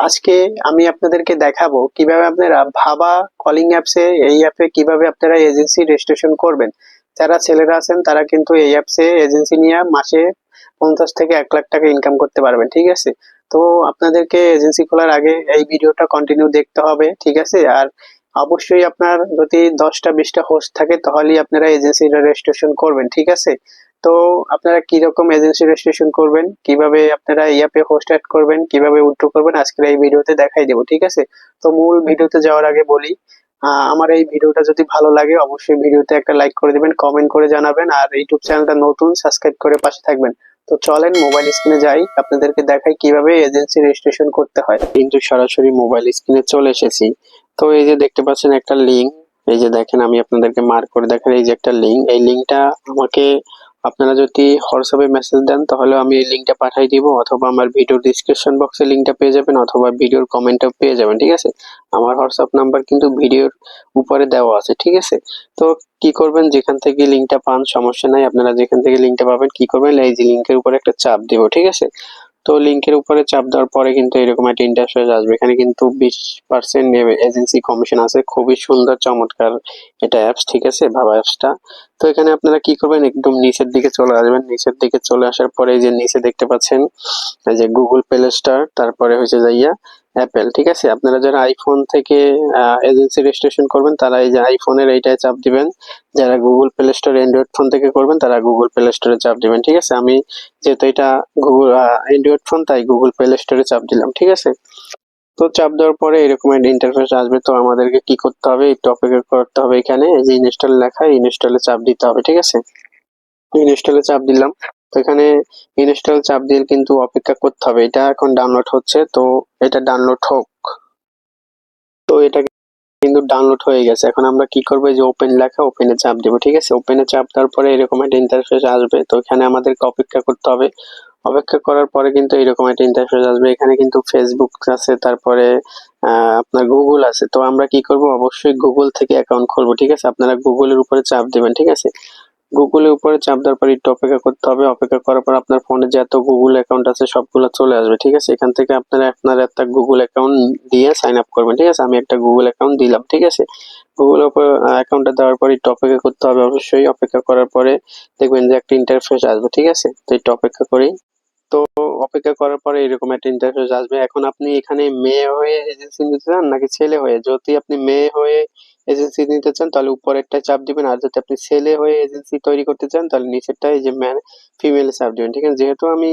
আজকে আমি আপনাদেরকে দেখাবো কিভাবে আপনারা ভাবা কলিং অ্যাপসে এই অ্যাপে কিভাবে আপনারা এজেন্সি রেজিস্ট্রেশন করবেন। যারা ছেলেরা আছেন তারা কিন্তু এই অ্যাপসে এজেন্সি নিয়ে মাসে 50 থেকে 1 লাখ টাকা ইনকাম করতে পারবেন, ঠিক আছে? তো আপনাদেরকে এজেন্সি খোলার আগে এই ভিডিওটা কন্টিনিউ দেখতে হবে, ঠিক আছে? আর অবশ্যই আপনার যদি 10টা 20টা হোস্ট থাকে তাহলেই আপনারা এজেন্সি রেজিস্ট্রেশন করবেন, ঠিক আছে? তো আপনারা কিরকম এজেন্সি রেজিস্ট্রেশন করবেন, কিভাবে আপনারা এই অ্যাপে হোস্ট অ্যাড করবেন, কিভাবে উইথড্র করবেন, আজকের এই ভিডিওতে দেখাই দেবো, ঠিক আছে? তো মূল ভিডিওতে যাওয়ার আগে বলি, আমার এই ভিডিওটা যদি ভালো লাগে অবশ্যই ভিডিওতে একটা লাইক করে দিবেন, কমেন্ট করে জানাবেন, আর ইউটিউব চ্যানেলটা নতুন সাবস্ক্রাইব করে পাশে থাকবেন। তো চলেন মোবাইল স্ক্রিনে যাই, আপনাদেরকে দেখাই কিভাবে এজেন্সি রেজিস্ট্রেশন করতে হয়। কিন্তু সরাসরি মোবাইল স্ক্রিনে চলে এসেছি। তো এই যে দেখতে পাচ্ছেন একটা লিংক, এই যে দেখেন আমি আপনাদেরকে মার্ক করে দেখাই, এই যে একটা লিংক, এই লিংকটা আমাকে আপনারা যদি হোয়াটসঅ্যাপে মেসেজ দেন তাহলে আমি এই লিংকটা পাঠিয়ে দিব, অথবা আমার ভিডিও ডিসক্রিপশন বক্সে লিংকটা পেয়ে যাবেন, অথবা ভিডিওর কমেন্টেও পেয়ে যাবেন, ঠিক আছে? আমার হোয়াটসঅ্যাপ নাম্বার কিন্তু ভিডিওর উপরে দেওয়া আছে, ঠিক আছে? তো কি করবেন, যেখান থেকে লিংকটা পান সমস্যা নাই, আপনারা যেখান থেকে লিংকটা পাবেন কি করবেন, এই যে লিংকের উপরে একটা চাপ দিব, ঠিক আছে? তো লিংকের উপরে চাপ দেওয়ার পরে কিন্তু এরকম একটা ইন্টারফেস আসবে, এখানে কিন্তু 20% এজেন্সি কমিশন আছে, খুবই সুন্দর চমৎকার এটা অ্যাপস, ঠিক আছে, ভাবা অ্যাপসটা। তো এখানে আপনারা কি করবেন, একদম নিচের দিকে চলে আসবেন, নিচের দিকে চলে আসার পরে এই যে নিচে দেখতে পাচ্ছেন এই যে গুগল প্লে স্টোর, তারপরে হচ্ছে যাইয়া অ্যাপেল, ঠিক আছে? আপনারা যারা আইফোন থেকে এজেন্সি রেজিস্ট্রেশন করবেন তারা এই যে আইফোনের এইটায় চাপ দিবেন, যারা Google play store Android phone থেকে করবেন তারা গুগল প্লে স্টোরে চাপ দিবেন, ঠিক আছে? আমি যেহেতু এটা গুগল অ্যান্ড্রয়েড ফোন তাই গুগল প্লে স্টোরে চাপ দিলাম, ঠিক আছে? তো চাপ দেওয়ার পরে এরকম একটা ইন্টারফেস আসবে, তো আমাদেরকে কি করতে হবে, একটু অপেক্ষা করতে হবে, এখানে এই যে ইনস্টল লেখা, ইনস্টলে চাপ দিতে হবে, ঠিক আছে? ইনস্টলে চাপ দিলাম। তো এখানে ইনস্টল চাপ দিয়ে কিন্তু অপেক্ষা করতে হবে, এটা এখন ডাউনলোড হচ্ছে, তো এটা ডাউনলোড হোক। তো এটা কিন্তু ডাউনলোড হয়ে গেছে, এখন আমরা কি করবো, এই যে ওপেন লেখা, ওপেনে চাপ দেবো, ঠিক আছে? ওপেনে চাপ দেওয়ার পরে এরকম একটা ইন্টারফেস আসবে, তো এখানে আমাদেরকে অপেক্ষা করতে হবে। অপেক্ষা করার পরে কিন্তু এরকম একটা ইন্টারফেস আসবে, এখানে কিন্তু ফেসবুক আছে, তারপরে আপনার গুগল আছে, তো আমরা কি করব, অবশ্যই গুগল থেকে অ্যাকাউন্ট খুলবো, ঠিক আছে? আপনারা গুগলের উপরে চাপ দিবেন, ঠিক আছে? গুগলের উপরে চাপ দেওয়ার পর একটু অপেক্ষা করতে হবে, অপেক্ষা করার পর আপনার ফোনে যত গুগল অ্যাকাউন্ট আছে সবগুলো চলে আসবে, ঠিক আছে? এখান থেকে আপনারা আপনার একটা গুগল অ্যাকাউন্ট দিয়ে সাইন আপ করবেন, ঠিক আছে? আমি একটা গুগল অ্যাকাউন্ট দিলাম, ঠিক আছে? গুগল অ্যাকাউন্টটা দেওয়ার পর একটু অপেক্ষা করতে হবে, অবশ্যই অপেক্ষা করার পরে দেখবেন যে একটা ইন্টারফেস আসবে, ঠিক আছে? তো একটু অপেক্ষা করি। তো অপেক্ষা করার পরে এরকম একটা ইন্টারফেস আসবে, এখন আপনি এখানে মেয়ে হয়ে এজেন্সি নিতে চান নাকি ছেলে হয়ে, যদি আপনি মেয়ে হয়ে এজেন্সি নিতে চান তাহলে উপরেরটা চাপ দিবেন, আর যদি আপনি ছেলে হয়ে এজেন্সি তৈরি করতে চান তাহলে নিচেরটা এই যে ম্যান ফিমেল চাপ দিবেন, ঠিক আছে? যেহেতু আমি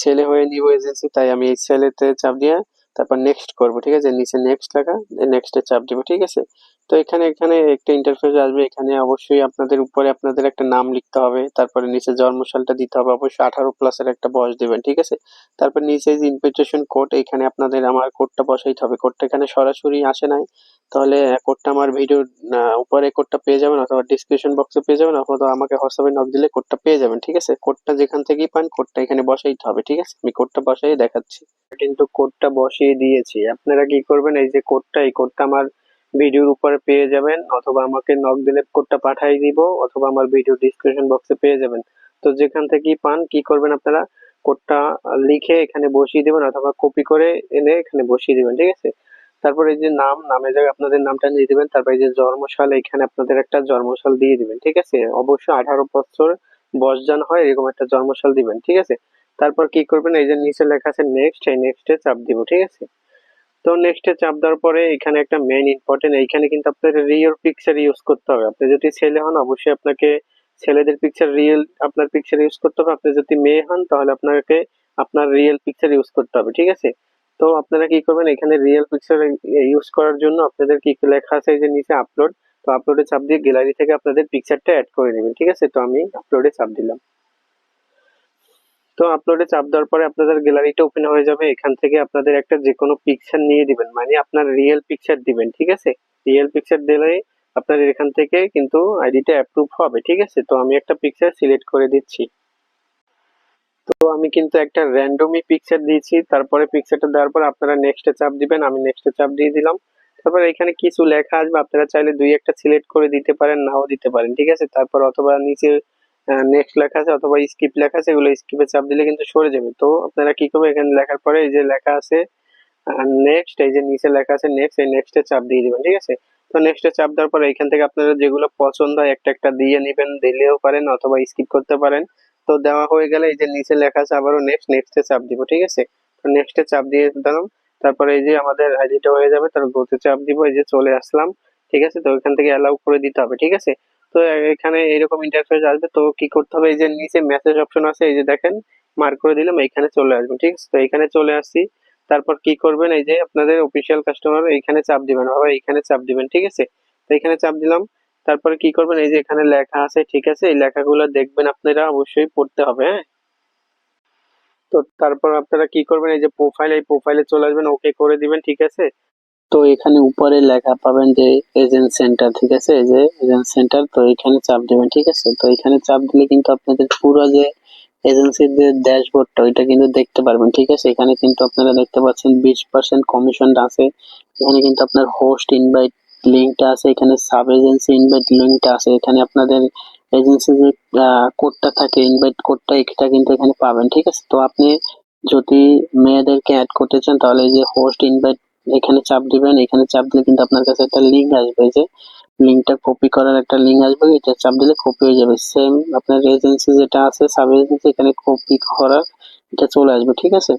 ছেলে হয়ে নিব এজেন্সি তাই আমি এই ছেলেতে চাপ দিয়ে তারপর নেক্সট করব, ঠিক আছে? নিচে নেক্সট লেখা, নেক্সটে চাপ দিব, ঠিক আছে? তো এখানে এখানে একটা ইন্টারফেস আসবে, এখানে অবশ্যই আপনাদের উপরে আপনাদের একটা নাম লিখতে হবে, তারপরে নিচে জন্মসালটা দিতে হবে, অবশ্যই 18+ একটা বয়স দিবেন, ঠিক আছে? তারপর নিচে যে ইনভিটেশন কোড, এখানে আপনাদের আমার কোডটা বসাইতে হবে, কোডটা এখানে সরাসরি আসে নাই, তাহলে কোডটা আমার ভিডিওর উপরে কোডটা পেয়ে যাবেন, অথবা ডিসক্রিপশন বক্সে পেয়ে যাবেন, অথবা আমাকে হোয়াটসঅ্যাপে নক দিলে কোডটা পেয়ে যাবেন, ঠিক আছে? কোডটা যেখান থেকেই পান কোডটা এখানে বসাইতে হবে, ঠিক আছে? আমি কোডটা বসাই দেখাচ্ছি, কিন্তু কোডটা বসিয়ে দিয়েছি, আপনারা কি করবেন, এই যে কোডটা, এই কোডটা আমার ভিডিওর উপরে পেয়ে যাবেন, অথবা আমাকে নক দিলে কোডটা পাঠিয়ে দিব, অথবা আমার ভিডিও ডিসক্রিপশন বক্সে পেয়ে যাবেন। তো যেখান থেকেই পান কি করবেন, আপনারা কোডটা লিখে এখানে বসিয়ে দিবেন, অথবা কপি করে এনে এখানে বসিয়ে দিবেন, ঠিক আছে? তারপর এই যে নাম, নামের জায়গায় আপনাদের নামটা দিয়ে দিবেন, তারপর এই যে জন্মসাল, এখানে আপনাদের একটা জন্মসাল দিয়ে দিবেন, ঠিক আছে? অবশ্যই 18 বছর বয়স যেন হয় এরকম একটা জন্মসাল দিবেন, ঠিক আছে? তারপর কি করবেন, এই যে নিচে লেখা আছে নেক্সট, এই নেক্সটে চাপ দিব, ঠিক আছে? তো নেক্সটে চাপ দেওয়ার পরে এখানে একটা মেইন ইম্পর্টেন্ট, এইখানে কিন্তু আপনার রিয়েল পিকচার ইউজ করতে হবে, আপনি যদি ছেলে হন অবশ্যই আপনাকে ছেলেদের পিকচার, রিয়েল আপনার পিকচার ইউজ করতে হবে, আপনি যদি মেয়ে হন তাহলে আপনাকে আপনার রিয়েল পিকচার ইউজ করতে হবে, ঠিক আছে? তো আপনারা কি করবেন, এখানে রিয়েল পিকচার ইউজ করার জন্য আপনাদের কি কি লেখা আছে, এই যে নিচে আপলোড, তো আপলোডে চাপ দিয়ে গ্যালারি থেকে আপনাদের পিকচারটা অ্যাড করে নেবেন, ঠিক আছে? তো আমি আপলোডে চাপ দিলাম। তো আপলোডে চাপ দেওয়ার পরে আপনাদের গ্যালারিটা ওপেন হয়ে যাবে, এখান থেকে আপনাদের একটা যে কোনো পিকচার নিয়ে দিবেন, মানে আপনার রিয়েল পিকচার দিবেন, ঠিক আছে? রিয়েল পিকচার দিলে আপনার এখান থেকে কিন্তু আইডিটা অ্যাপ্রুভ হবে, ঠিক আছে? তো আমি একটা পিকচার সিলেক্ট করে দিচ্ছি। তো আমি কিন্তু একটা র্যান্ডমই পিকচার দিয়েছি, তারপরে পিকচারটা দেওয়ার পর আপনারা নেক্সটে চাপ দিবেন, আমি নেক্সটে চাপ দিয়ে দিলাম। তারপর এখানে কিছু লেখা আসবে, আপনারা চাইলে দুই একটা সিলেক্ট করে দিতে পারেন, নাও দিতে পারেন, ঠিক আছে? তারপর অথবা নিচে নেক্সট লেখা আছে অথবা স্কিপ লেখা আছে, এগুলো স্কিপে চাপ দিলে কিন্তু সরে যাবে। তো আপনারা কি করবেন, এখানে লেখার পরে এই যে লেখা আছে নেক্সট এই যে নিচে লেখা আছে নেক্সট, এই নেক্সটে চাপ দিয়ে দিবেন, ঠিক আছে? তো নেক্সটে চাপ দেওয়ার পরে এখান থেকে আপনাদের যেগুলো পছন্দ হয় একটা একটা দিয়ে নিবেন, দিলেও পারেন অথবা স্কিপ করতে পারেন। তো দেওয়া হয়ে গেলে এই যে নিচে লেখা আছে আবারও নেক্সট, নেক্সটে চাপ দিব, ঠিক আছে? তো নেক্সটে চাপ দিয়ে দিলাম, তারপরে এই যে আমাদের আইডিটা হয়ে যাবে, তারপর গোতে চাপ দিব, এই যে চলে আসলাম, ঠিক আছে? তো এখান থেকে অ্যালাউ করে দিতে হবে, ঠিক আছে? তো এখানে এরকম ইন্টারফেস আসবে, তো কি করতে হবে, এই যে নিচে মেসেজ অপশন আছে, এই যে দেখেন মার্ক করে দিলাম, এইখানে চলে আসবে, ঠিক আছে? তো এখানে চলে আসছি, তারপর কি করবেন, এই যে আপনাদের অফিসিয়াল কাস্টমার এইখানে চাপ দিবেন, আবার এইখানে চাপ দিবেন, ঠিক আছে? তো এখানে চাপ দিলাম, তারপরে কি করবেন, এই যে এখানে লেখা আছে, ঠিক আছে? এই লেখাগুলো দেখবেন, আপনারা অবশ্যই পড়তে হবে, হ্যাঁ? তো তারপর আপনারা কি করবেন, এই যে প্রোফাইল, এই প্রোফাইলে চলে আসবেন, ওকে করে দিবেন, ঠিক আছে? তো এখানে উপরে লেখা পাবেন যে এজেন্ট সেন্টার, ঠিক আছে? এই যে এজেন্ট সেন্টার, তো এখানে চাপ দিবেন, ঠিক আছে? তো এখানে চাপ দিলে কিন্তু আপনাদের পুরো যে এজেন্সির যে ড্যাশবোর্ডটা ওইটা কিন্তু দেখতে পারবেন, ঠিক আছে? এখানে কিন্তু আপনারা দেখতে পাচ্ছেন 20% কমিশন আছে। এখানে কিন্তু আপনার হোস্ট ইনভাইট লিঙ্কটা আছে, এখানে সাব এজেন্সি ইনভাইট লিঙ্কটা আছে, এখানে আপনাদের এজেন্সি যে কোডটা থাকে, ইনভাইট কোডটা, এটা কিন্তু এখানে পাবেন, ঠিক আছে? তো আপনি যদি মেয়েদেরকে অ্যাড করতে চান তাহলে এই যে হোস্ট ইনভাইট এখানে চাপ দিবেন, এখানে চাপ দিলে কিন্তু আপনার কাছে একটা লিঙ্ক আসবে, এই যে লিঙ্কটা কপি করার একটা লিঙ্ক আসবে, এটা চাপ দিলে কপি হয়ে যাবে, সেম আপনার এজেন্সি যেটা আছে সাব এজেন্সি, এখানে কপি করার এটা চলে আসবে, ঠিক আছে?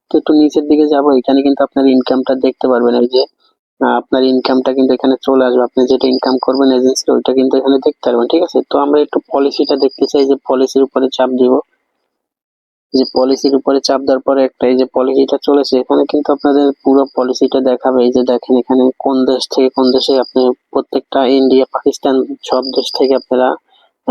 তো একটু নিচের দিকে যাব, এখানে কিন্তু আপনার ইনকামটা দেখতে পারবেন, এই যে আপনার ইনকামটা কিন্তু এখানে চলে আসবে, আপনি যেটা ইনকাম করবেন এজেন্সি ওইটা কিন্তু এখানে দেখতে পারবেন, ঠিক আছে? তো আমরা একটু পলিসিটা দেখতে চাই, যে পলিসির উপরে চাপ দিব, যে পলিসির উপরে চাপ দেওয়ার পরে একটা এই যে পলিসিটা চলেছে, এখানে কিন্তু আপনাদের পুরো পলিসিটা দেখাবে, এই যে দেখেন এখানে কোন দেশ থেকে কোন দেশে আপনি প্রত্যেকটা ইন্ডিয়া পাকিস্তান সব দেশ থেকে আপনারা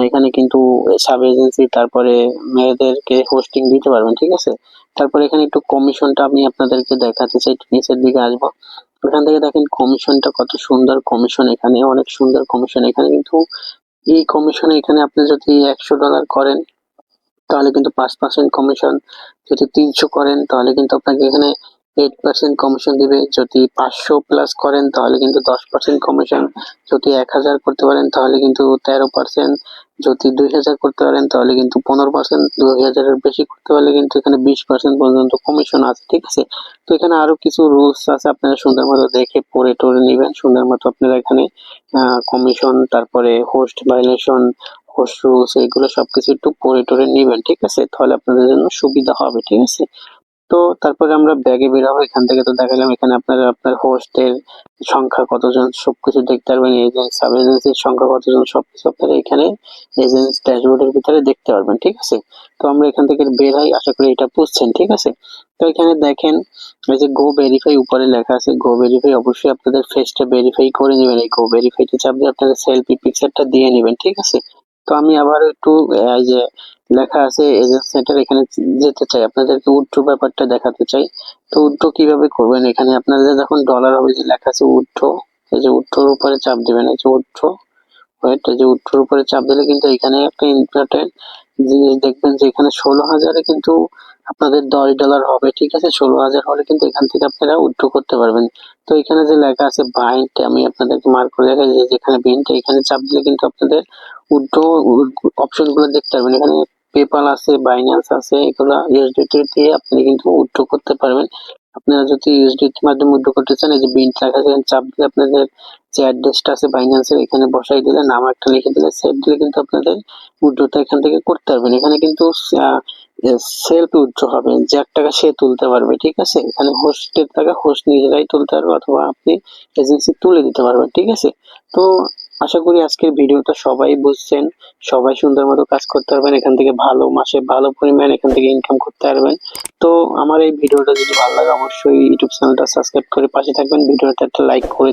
এখানে কিন্তু সাব এজেন্সি তারপরে মেয়েদেরকে হোস্টিং দিতে পারবেন, ঠিক আছে? তারপরে এখানে একটু কমিশনটা আমি আপনাদেরকে দেখাতে চাই, একটু নিচের দিকে আসবো, এখান থেকে দেখেন কমিশনটা কত সুন্দর কমিশন, এখানে অনেক সুন্দর কমিশন, এখানে কিন্তু এই কমিশনে এখানে আপনি যদি $100 করেন তাহলে কিন্তু 5% কমিশন, যদি 300 করেন তাহলে কিন্তু আপনাকে এখানে 8% কমিশন দিবে, যদি 500 প্লাস করেন তাহলে কিন্তু 10% কমিশন, যদি 1000 করতে পারেন তাহলে কিন্তু 13%, যদি 2000 করতে পারেন তাহলে কিন্তু 15%, 2000 এর বেশি করতে পারলে কিন্তু এখানে 20% পর্যন্ত কমিশন আছে, ঠিক আছে? তো এখানে আরো কিছু রুলস আছে, আপনারা সুন্দর মতো দেখে পড়ে টরে নেবেন, সুন্দর মতো আপনারা এখানে কমিশন, তারপরে হোস্ট ভাইলেশন, হোস্ট রুলস, এগুলো সবকিছু একটু পড়ে টরে নিবেন, ঠিক আছে? তাহলে আপনাদের জন্য সুবিধা হবে, ঠিক আছে? তো তারপরে আমরা ব্যাগে বেরাবো, এখান থেকে তো দেখালাম, এখানে আপনারা আপনার হোস্টের সংখ্যা কতজন সবকিছু দেখতে পারবেন, এজেন্ট সাব এজেন্সির সংখ্যা কতজন সবকিছু আপনারা এখানে এজেন্ট ড্যাশবোর্ডের ভিতরে দেখতে পারবেন, ঠিক আছে? তো আমরা এখান থেকে বের হই, আশা করি এটা বুঝছেন, ঠিক আছে? তো এখানে দেখেন এই যে গো ভেরিফাই উপরে লেখা আছে, গো ভেরিফাই অবশ্যই আপনাদের ফেসটা ভেরিফাই করে নেবেন, এই গো ভেরিফাইতে চাপ দিয়ে আপনাদের সেলফি পিকচারটা দিয়ে নেবেন, ঠিক আছে? তো আমি আবার একটু এই যে লেখা আছে এজেন্ট সেন্টার, এখানে যেতে চাই, আপনাদেরকে উইথড্র ব্যাপারটা দেখাতে চাই। তো উইথড্র কিভাবে করবেন, এখানে আপনাদের যখন ডলার হবে যে লেখা আছে উইথড্র, এই যে উইথড্রর উপরে চাপ দিবেন, এই যে উইথড্র, ওয়েট, এই যে উইথড্রর উপরে চাপ দিলে কিন্তু এখানে একটা ইম্পর্টেন্ট জিনিস দেখবেন যে এখানে 16,000-এ কিন্তু আপনাদের $10 হবে, ঠিক আছে? 16,000 হলে কিন্তু এখান থেকে আপনারা উইথড্র করতে পারবেন। তো এখানে যে লেখা আছে বাইন্ড, আমি আপনাদেরকে মার্ক করে দেখাই, যে যেখানে বিনটা এখানে চাপ দিলে কিন্তু আপনাদের উইথড্র অপশন গুলো দেখতে পারবেন, এখানে পেপাল আছে, বাইন্যান্স আছে, এগুলা ইউএসডিটি দিয়ে আপনি কিন্তু উইথড্র করতে পারবেন। আপনারা যদি ইউএসডিটির মাধ্যমে উইথড্র করতে চান, এই যে বিন লেখা আছে এখানে চাপ দিলে আপনাদের যে অ্যাড্রেসটা আছে বাইন্যান্সের এখানে বসাই দিলে, নাম একটা লিখে দিলে, সেভ দিলে কিন্তু আপনাদের উইথড্রটা এখান থেকে করতে পারবেন। এখানে কিন্তু সেলফ উইথড্র হবে, যে টাকা সে তুলতে পারবে, ঠিক আছে? এখানে হোস্টের টাকা হোস্ট নিজেরাই তুলতে পারবে অথবা আপনি এজেন্সি তুলে দিতে পারবেন, ঠিক আছে? তো আশা করি আজকের ভিডিওটা সবাই বুঝছেন, সবাই সুন্দর মতো কাজ করতে পারবেন, এখান থেকে ভালো মাসে ভালো পরিমাণ এখান থেকে ইনকাম করতে পারবেন। তো আমার এই ভিডিওটা যদি ভালো লাগে অবশ্যই ইউটিউব চ্যানেলটা সাবস্ক্রাইব করে পাশে থাকবেন, ভিডিওটা একটা লাইক করে